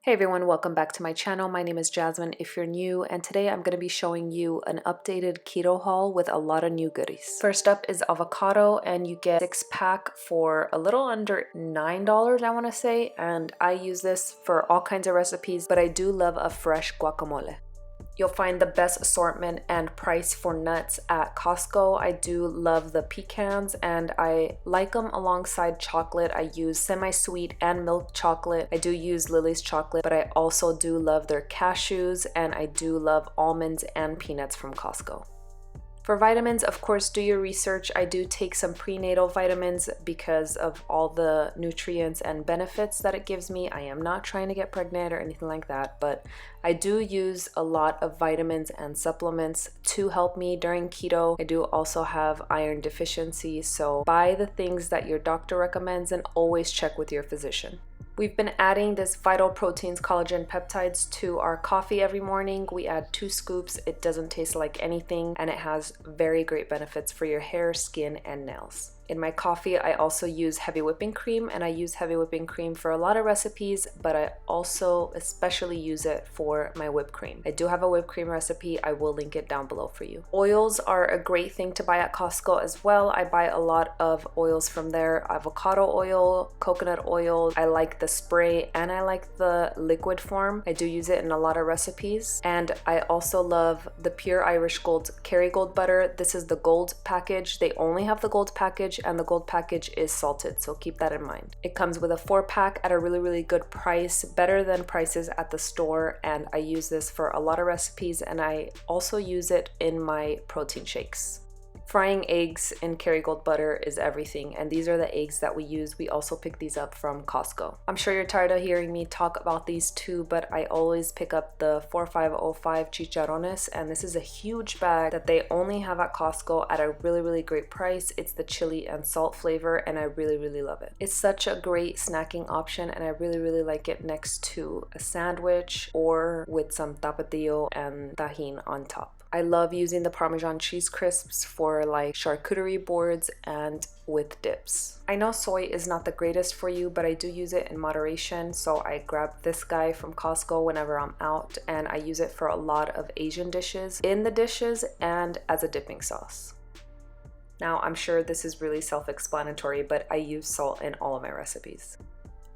Hey everyone, welcome back to my channel. My name is Jasmine if you're new, and today I'm going to be showing you an updated keto haul with a lot of new goodies. First up is avocado, and you get a 6-pack for a little under $9, I want to say, and I use this for all kinds of recipes, but I do love a fresh guacamole. You'll find the best assortment and price for nuts at Costco. I do love the pecans and I like them alongside chocolate. I use semi-sweet and milk chocolate. I do use Lily's chocolate, but I also do love their cashews, and I do love almonds and peanuts from Costco. For vitamins, of course, do your research. I do take some prenatal vitamins because of all the nutrients and benefits that it gives me. I am not trying to get pregnant or anything like that, but I do use a lot of vitamins and supplements to help me during keto. I do also have iron deficiency, so buy the things that your doctor recommends and always check with your physician. We've been adding this Vital Proteins collagen peptides to our coffee every morning. We add 2 scoops. It doesn't taste like anything, and it has very great benefits for your hair, skin, and nails. In my coffee, I also use heavy whipping cream, and I use heavy whipping cream for a lot of recipes, but I also especially use it for my whipped cream. I do have a whipped cream recipe. I will link it down below for you. Oils are a great thing to buy at Costco as well. I buy a lot of oils from there. Avocado oil, coconut oil. I like the spray and I like the liquid form. I do use it in a lot of recipes. And I also love the Pure Irish Gold Kerrygold butter. This is the gold package. They only have the gold package, and the gold package is salted, so keep that in mind. It comes with a 4-pack at a really good price, better than prices at the store, and I use this for a lot of recipes, and I also use it in my protein shakes. Frying eggs in Kerrygold butter is everything, and these are the eggs that we use. We also pick these up from Costco. I'm sure you're tired of hearing me talk about these too, but I always pick up the 4505 chicharrones, and this is a huge bag that they only have at Costco at a really great price. It's the chili and salt flavor, and I really love it. It's such a great snacking option, and I really like it next to a sandwich or with some tapatio and tajin on top. I love using the Parmesan cheese crisps for like charcuterie boards and with dips. I know soy is not the greatest for you, but I do use it in moderation, so I grab this guy from Costco whenever I'm out, and I use it for a lot of Asian dishes, in the dishes and as a dipping sauce. Now, I'm sure this is really self-explanatory, but I use salt in all of my recipes.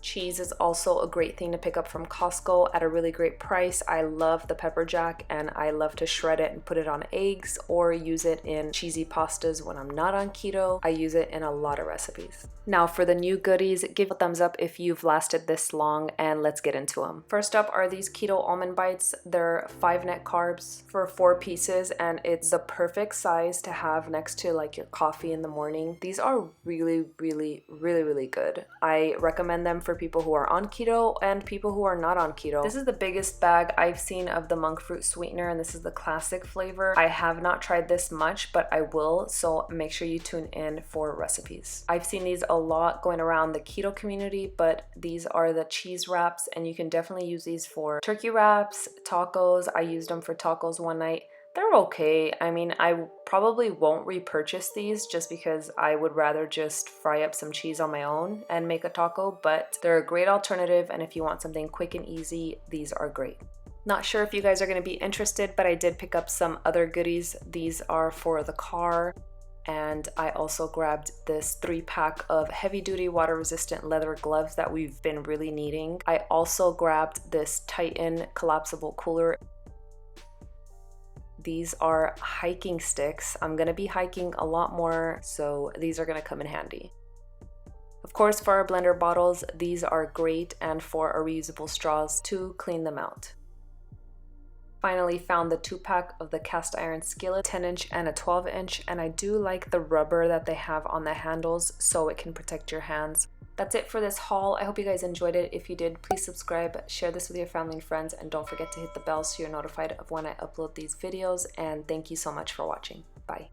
Cheese is also a great thing to pick up from Costco at a really great price. I love the pepper jack, and I love to shred it and put it on eggs or use it in cheesy pastas when I'm not on keto. I use it in a lot of recipes. Now for the new goodies, give a thumbs up if you've lasted this long, and let's get into them. First up are these keto almond bites. They're 5 net carbs for 4 pieces, and it's the perfect size to have next to like your coffee in the morning. These are really good. I recommend them for people who are on keto and people who are not on keto. This is the biggest bag I've seen of the monk fruit sweetener, and this is the classic flavor. I have not tried this much, but I will, so make sure you tune in for recipes. I've seen these a lot going around the keto community, but these are the cheese wraps, and you can definitely use these for turkey wraps, tacos. I used them for tacos one night. They're okay. I mean, I probably won't repurchase these just because I would rather just fry up some cheese on my own and make a taco, but they're a great alternative, and if you want something quick and easy, these are great. Not sure if you guys are going to be interested, but I did pick up some other goodies. These are for the car, and I also grabbed this 3-pack of heavy-duty water-resistant leather gloves that we've been really needing. I also grabbed this Titan collapsible cooler. These are hiking sticks. I'm gonna be hiking a lot more, so these are gonna come in handy. Of course, for our blender bottles, these are great, and for our reusable straws to clean them out. Finally found the 2-pack of the cast iron skillet, 10-inch and a 12-inch, and I do like the rubber that they have on the handles so it can protect your hands. That's it for this haul. I hope you guys enjoyed it. If you did, please subscribe, share this with your family and friends, and don't forget to hit the bell so you're notified of when I upload these videos. And thank you so much for watching. Bye.